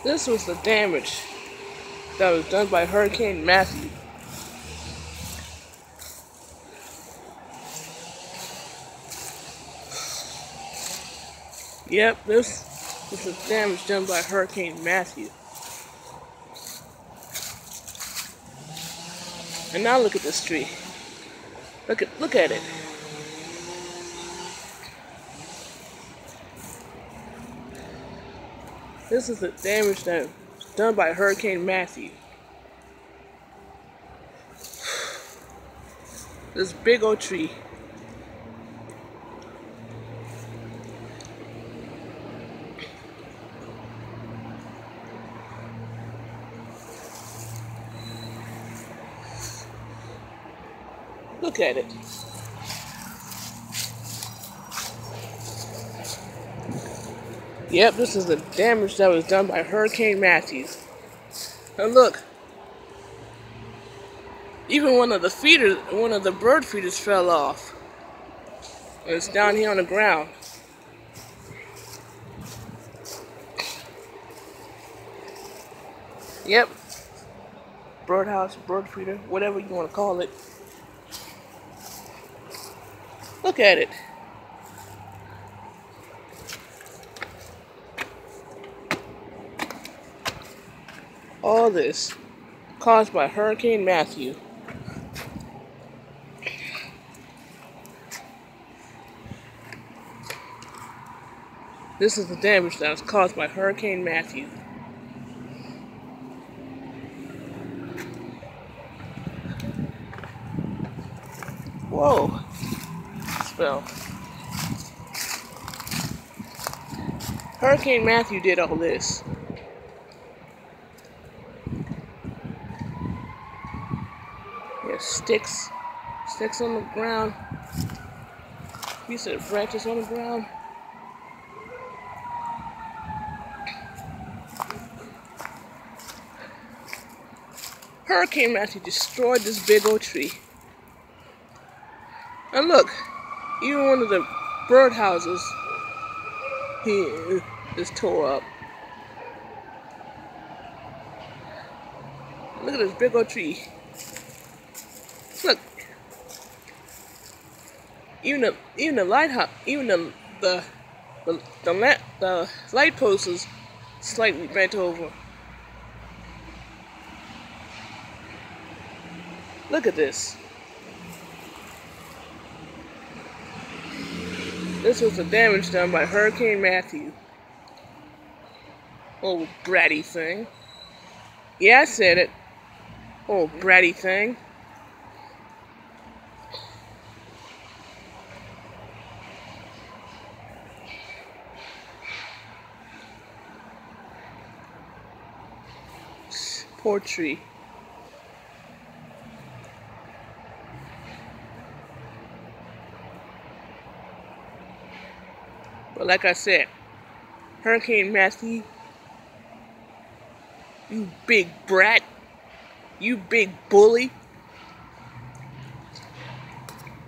This was the damage that was done by Hurricane Matthew. Yep, this was the damage done by Hurricane Matthew. And now look at this tree. Look at it. This is the damage that was done by Hurricane Matthew. This big old tree. Look at it. Yep, this is the damage that was done by Hurricane Matthew. And look, even one of the bird feeders fell off. It's down here on the ground. Yep. Birdhouse, bird feeder, whatever you want to call it. Look at it. All this caused by Hurricane Matthew. This is the damage that was caused by Hurricane Matthew. Whoa. Spell. Hurricane Matthew did all this. There's sticks on the ground. Piece of branches on the ground. Hurricane Matthew destroyed this big old tree. And look, even one of the birdhouses here is tore up. Look at this big old tree. Look, even the lighthouse, even the light post is slightly bent over. Look at this. This was the damage done by Hurricane Matthew. Oh, bratty thing. Yeah, I said it. Oh, bratty thing. Poor tree. But like I said, Hurricane Matthew, you big brat, you big bully.